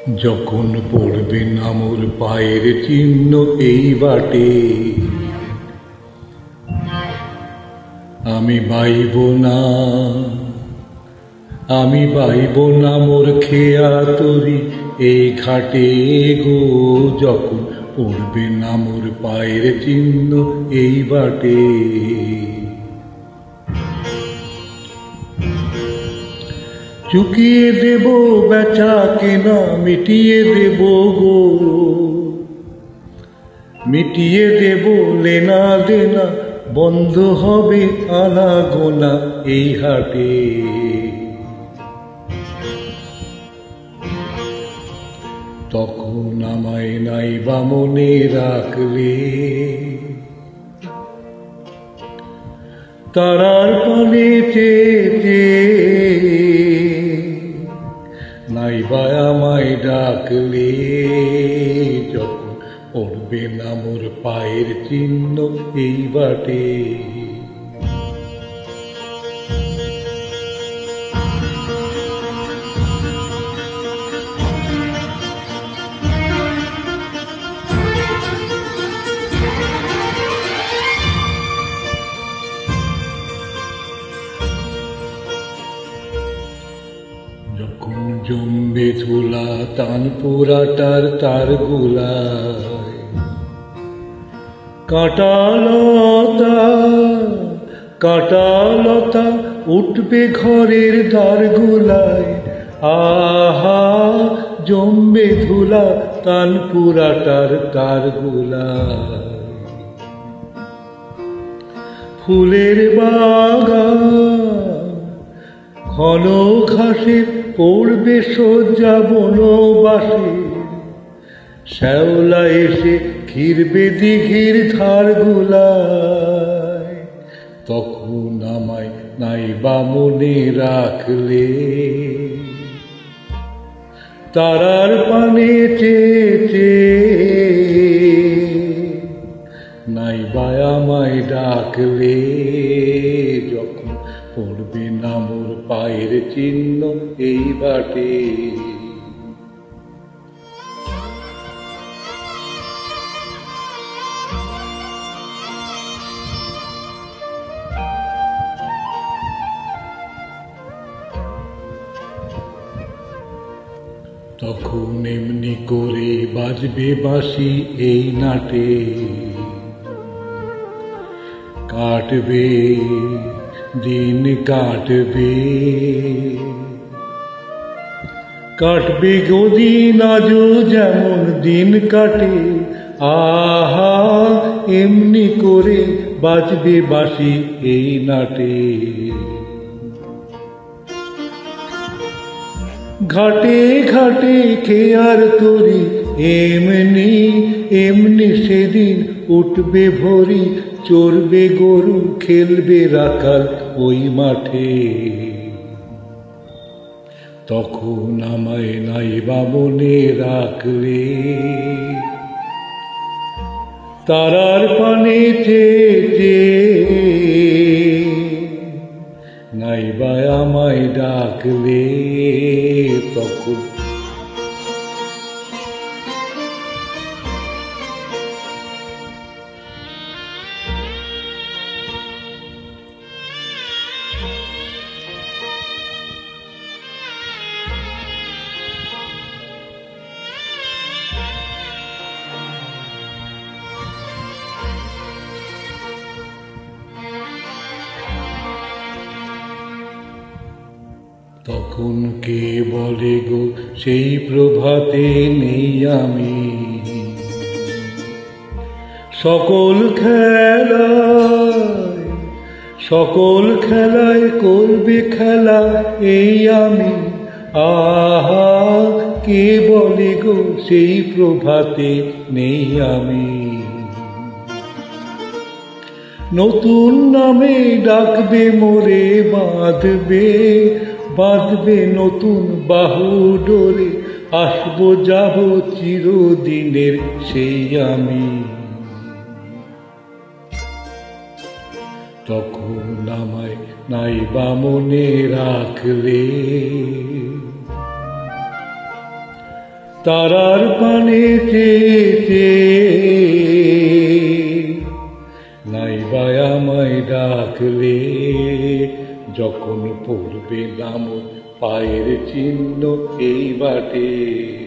যখন পড়বে না মোর পায়ের চিহ্ন এই বাটে, আমি বাইব না, আমি বাইব না মোর খেয়া তরি এই ঘাটে গো। যখন পড়বে না মোর পায়ের চিহ্ন এই বাটে, চুকিয়ে দেব বেচা কেনা, মিটিয়ে দেব গো, মিটিয়ে দেব লেনা দেনা, বন্ধ হবে আনা গোনা এই হাটে। তখন আমায় নাইবা মনে রাখলে, তারার পানে চেয়ে নাইবা আমায় ডাকলে। যখন পড়বে না মোর পায়ের চিহ্ন এই বাটে, যখন জমবে ধুলা তানপুরাটার তার গুলায়, কাঁটালতা কাঁটালতা উঠবে ঘরের দ্বার গুলায়। আহা জমবে ধুলা তানপুরাটার তার গুলায়। ফুলের বাগান ঘন ঘাসে পড়বে শয্যা বনবাসে, শ্যাওলা এসে ঘিরবে দিঘির ধার গুলায়। তখন আমায় নাইবা মনে রাখলে, তারার পানে চেয়ে নাইবা আমায় ডাকলে। যখন পড়বে না মোর পায়ের চিহ্ন এই বাটে, তখন এমনি করে বাজবে বাঁশি এই নাটে, কাটবে দিন কাটবে, কাটবে গদিন আজও যেমন দিন কাটে। আহা এমনি করে বাজবে বাঁশি এই নাটে। ঘাটে ঘাটে খেয়ার তরি এমনি এমনি সেদিন উঠবে ভরি, চড়বে গরু খেলবে রাখাল ওই মাঠে। তখন আমায় নাইবা মনে রাখলে, তারার পানে চেয়ে নাইবা আমায় ডাকলে। তখন তখন কে বলে গো সেই প্রভাতে নেই আমি, সকল খেলায় করবে খেলা এই আমি। আহা কে বলে গো সেই প্রভাতে নেই আমি। নতুন নামে ডাকবে মোরে, বাঁধবে নতুন বাহু ডোরে, আসবো যাব চিরদিনের সেই আমি। তখন আমায় নাইবা মনে রাখলে, তারার পানে চেয়েছে নাইবা আমায় ডাকলে, যখন পড়বে নাম পায়ের চিহ্ন এই বাটে।